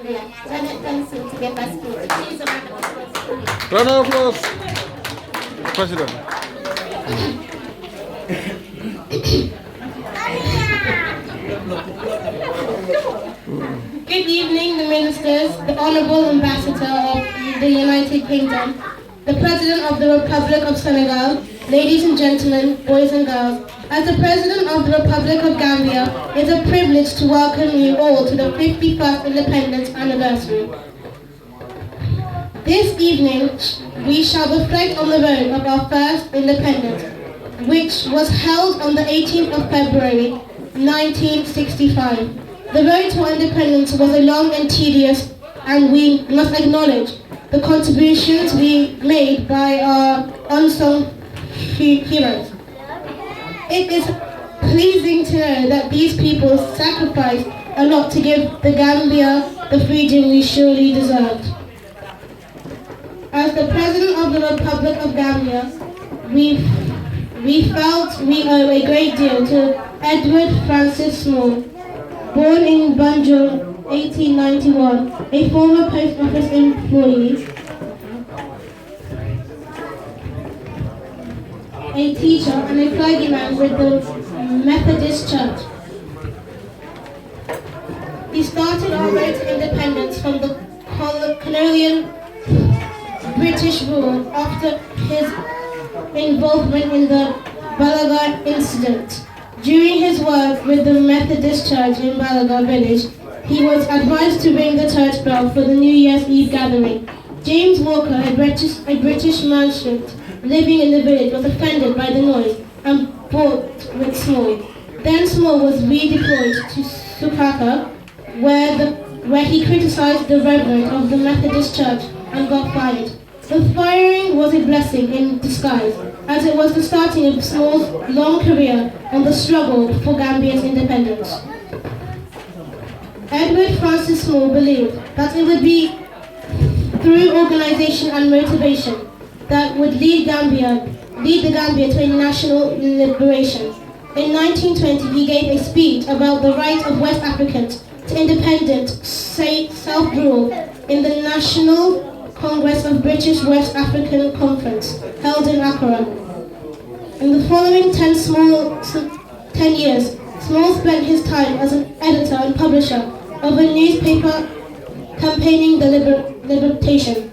Janet Johnson to give us speech. Please, a round of applause. Round of applause. President. Good evening, the ministers, the Honourable Ambassador of the United Kingdom, the President of the Republic of Senegal, ladies and gentlemen, boys and girls. As the President of the Republic of Gambia, it is a privilege to welcome you all to the 51st Independence Anniversary. This evening, we shall reflect on the road of our first independence, which was held on the 18th of February, 1965. The road to our independence was a long and tedious, and we must acknowledge the contributions we made by our unsung heroes. It is pleasing to know that these people sacrificed a lot to give the Gambia the freedom we surely deserved. As the President of the Republic of Gambia, we felt we owe a great deal to Edward Francis Small, born in Banjul, 1891, a former post office employee, a teacher and a clergyman with the Methodist Church. He started our road to independence from the colonial British rule after his involvement in the Balaga incident. During his work with the Methodist Church in Balaga village, he was advised to ring the church bell for the New Year's Eve gathering. James Walker, a British merchant living in the village, was offended by the noise and fought with Small. Then Small was redeployed to Sukaka, where he criticized the reverend of the Methodist Church and got fired. The firing was a blessing in disguise, as it was the starting of Small's long career and the struggle for Gambia's independence. Edward Francis Small believed that it would be through organization and motivation that would lead the Gambia to a national liberation. In 1920, he gave a speech about the right of West Africans to independent self-rule in the National Congress of British West African Conference, held in Accra. In the following 10 years, Small spent his time as an editor and publisher of a newspaper campaigning the liberation.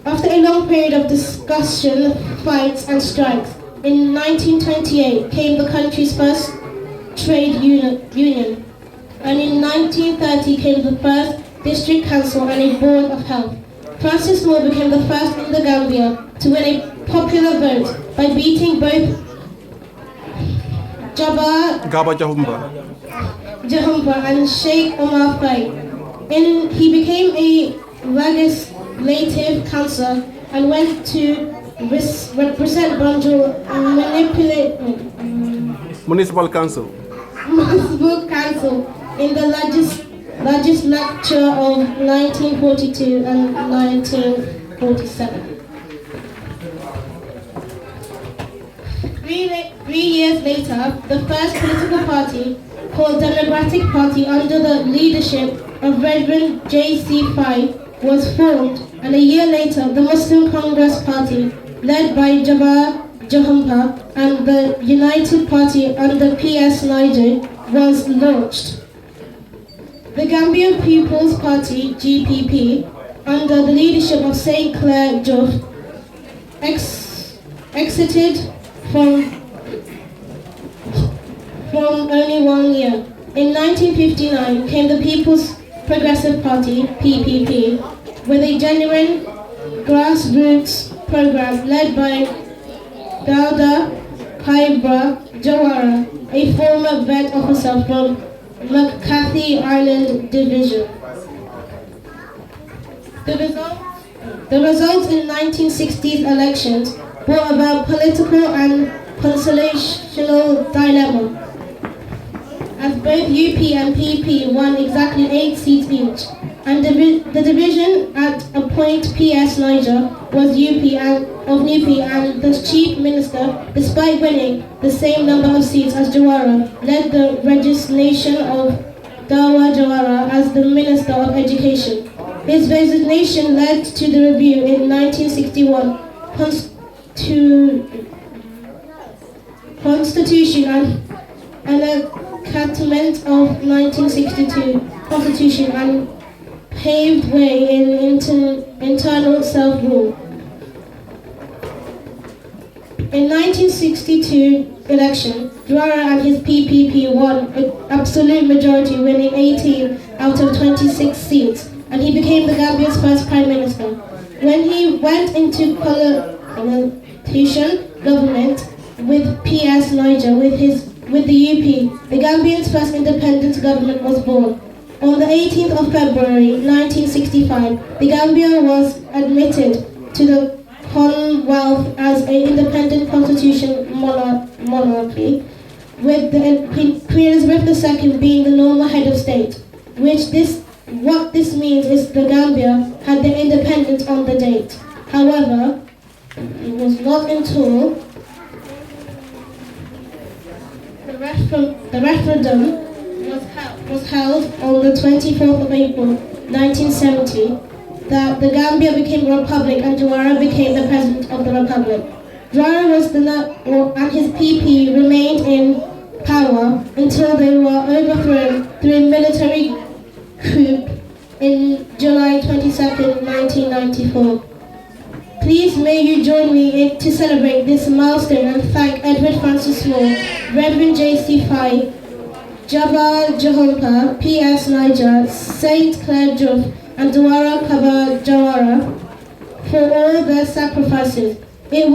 After a long period of discussion, fights and strikes, in 1928 came the country's first trade union, and in 1930 came the first district council and a board of health. Francis Small became the first in the Gambia to win a popular vote by beating both Gaba Jahumpa and Sheikh Omar Faye. He became a legislative councillor and went to represent Banjul Municipal Council in the legislature of 1942 and 1947. 3 years later, the first political party, called Democratic Party under the leadership of Reverend J.C. Faye, was formed, and a year later, the Muslim Congress Party, led by Jabar Jahumpa, and the United Party under P.S. Naidu, was launched. The Gambia People's Party, GPP, under the leadership of St. Clair Joff, exited from only 1 year. In 1959 came the People's Progressive Party, PPP, with a genuine grassroots program led by Dauda Kaibra Jawara, a former vet officer from McCarthy Island Division. The results in 1960s elections brought about political and constitutional dilemma, as both UP and PP won exactly 8 seats each, and the division at a point P.S. Niger was UP and the Chief Minister, despite winning the same number of seats as Jawara, led the resignation of Dawa Jawara as the Minister of Education. organization. His resignation led to the review in 1961 Constitution and a enactment of 1962 Constitution and paved way in internal self-rule. In 1962 election, Dwara and his PPP won an absolute majority, winning 18 out of 26 seats, and he became the Gambia's first Prime Minister. When he went into coalition government with PS Niger with the UP, the Gambia's first independent government was born. On the 18th of February 1965, the Gambia was admitted to the Commonwealth as an independent constitutional monarchy, with Queen Elizabeth II being the normal head of state. What this means is the Gambia had their independence on the date. However, it was not until the referendum was held on the 24th of April 1970 that the Gambia became a republic and Dwara became the president of the republic. Dwara and his PP remained in power until they were overthrown through a military coup in July 22, 1994. Please may you join me to celebrate this milestone and thank Edward Francis Law, Reverend J.C. Fye, Jabba Jahompa, P.S. Niger, Saint Clair Juf, and Dwara Kaba Jawara for all their sacrifices. I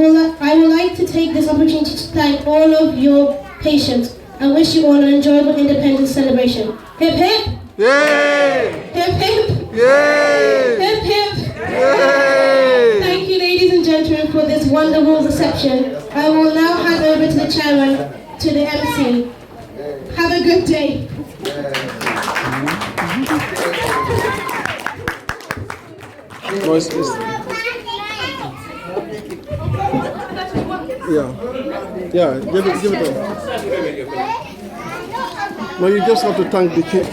would like to take this opportunity to thank all of your patience and wish you all an enjoyable independence celebration. Hip hip! Yay! Hip hip! Yay! Hip hip! Yay! Thank you, ladies and gentlemen, for this wonderful reception. I will now hand over to the chairman, to the MC. Have a good day. No, yeah, give it on. No, you just have to thank the king.